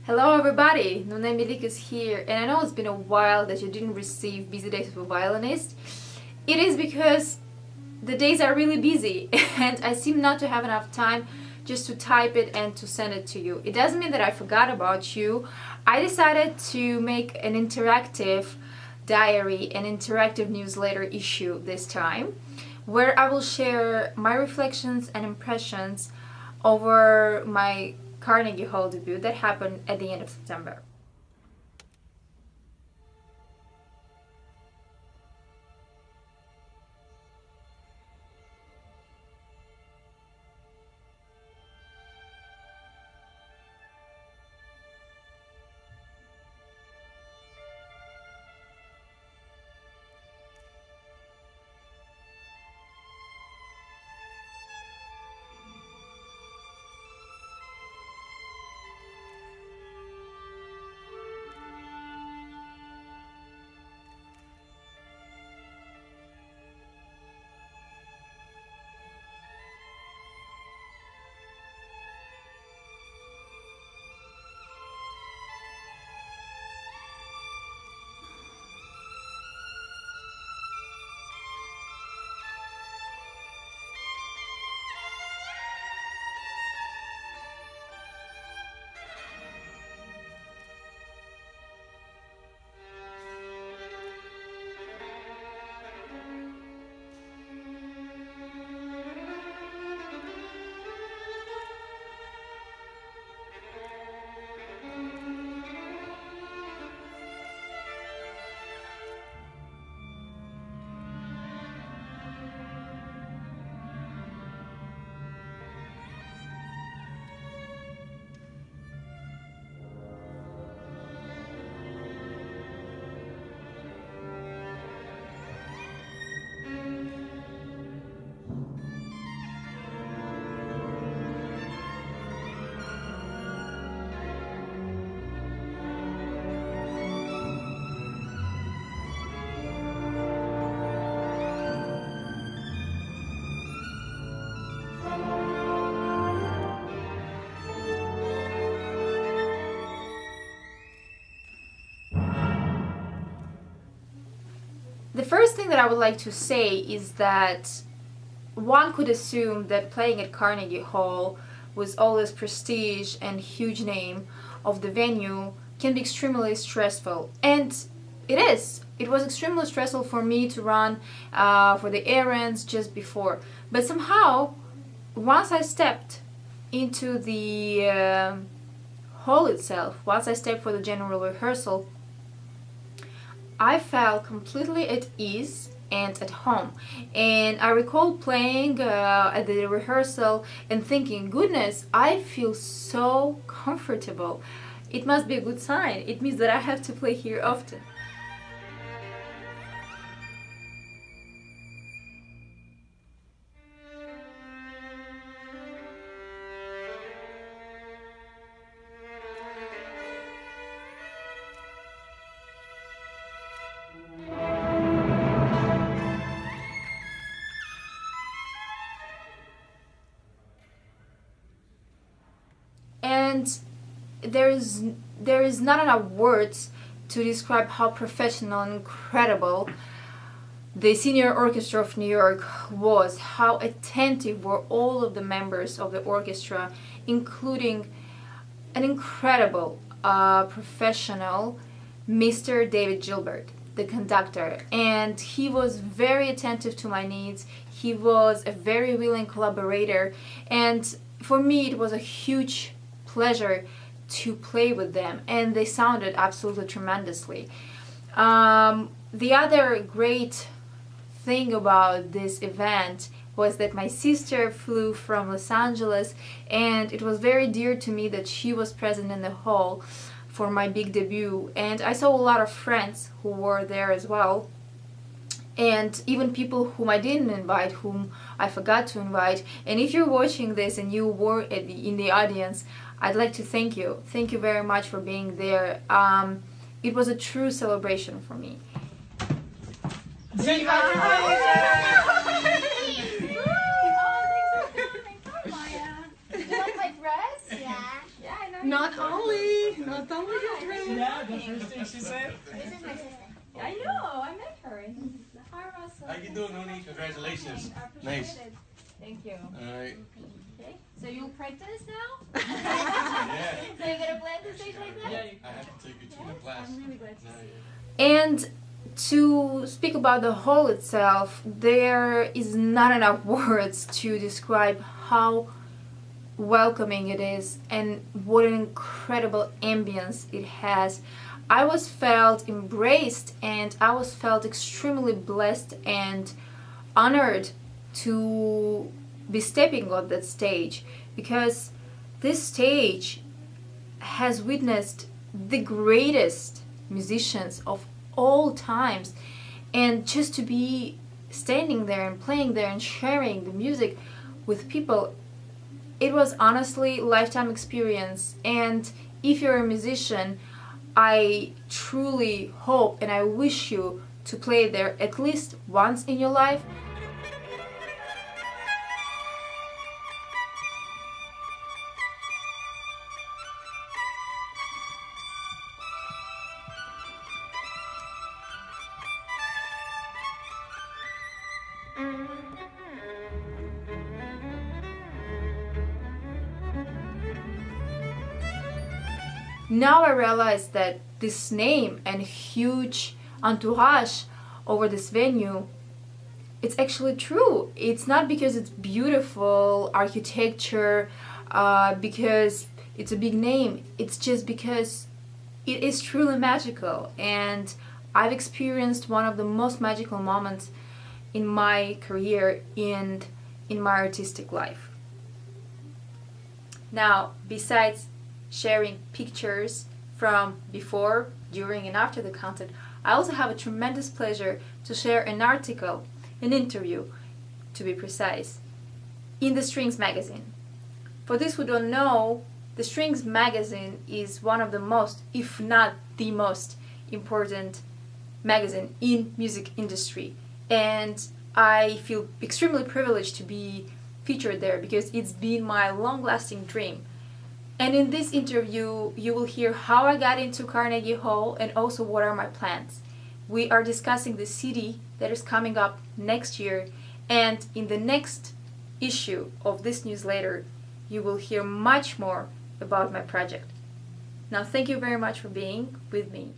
Hello everybody, Nuné Melik is here, and I know it's been a while that you didn't receive Busy Days with a Violinist. It is because the days are really busy and I seem not to have enough time just to type it and to send it to you. It doesn't mean that I forgot about you. I decided to make an interactive diary, an interactive newsletter issue this time, where I will share my reflections and impressions over my Carnegie Hall debut that happened at the end of September. The first thing that I would like to say is that one could assume that playing at Carnegie Hall with all this prestige and huge name of the venue can be extremely stressful, and it is. It was extremely stressful for me to run for the errands just before, but somehow once I stepped into the hall itself, once I stepped for the general rehearsal, I felt completely at ease and at home. And I recall playing at the rehearsal and thinking, goodness, I feel so comfortable. It must be a good sign. It means that I have to play here often. And there is not enough words to describe how professional and incredible the senior orchestra of New York was, how attentive were all of the members of the orchestra, including an incredible professional Mr. David Gilbert, the conductor, and he was very attentive to my needs. He was a very willing collaborator, and for me it was a huge pleasure to play with them, and they sounded absolutely tremendously. The other great thing about this event was that my sister flew from Los Angeles, and it was very dear to me that she was present in the hall for my big debut, and I saw a lot of friends who were there as well, and even people whom I didn't invite, whom I forgot to invite. And if you're watching this and you were in the audience, I'd like to thank you. Thank you very much for being there. It was a true celebration for me. Congratulations! Did you like my dress? Yeah. Not only Yeah, the first thing she said. This is my sister. I know, I met her. Hi, Russell. How you doing, Nuné? Congratulations. Nice. Thank you. Alright. Okay, so you'll practice now? Yeah. So you're gonna play at the stage like that? Yeah, I have to take you to the class. I'm really glad to No, see you. And to speak about the hall itself, there is not enough words to describe how welcoming it is and what an incredible ambience it has. I was felt embraced, and I was felt extremely blessed and honored to be stepping on that stage, because this stage has witnessed the greatest musicians of all times, and just to be standing there and playing there and sharing the music with people, it was honestly a lifetime experience. And if you're a musician, I truly hope and I wish you to play there at least once in your life. Now I realize that this name and huge entourage over this venue, it's actually true. It's not because it's beautiful architecture, because it's a big name. It's just because it is truly magical, and I've experienced one of the most magical moments in my career and in my artistic life. Now, besides sharing pictures from before, during, and after the concert, I also have a tremendous pleasure to share an article, an interview, to be precise, in the Strings magazine. For those who don't know, the Strings magazine is one of the most, if not the most important magazine in music industry, and I feel extremely privileged to be featured there because it's been my long-lasting dream. And in this interview, you will hear how I got into Carnegie Hall and also what are my plans. We are discussing the CD that is coming up next year, and in the next issue of this newsletter, you will hear much more about my project. Now, thank you very much for being with me.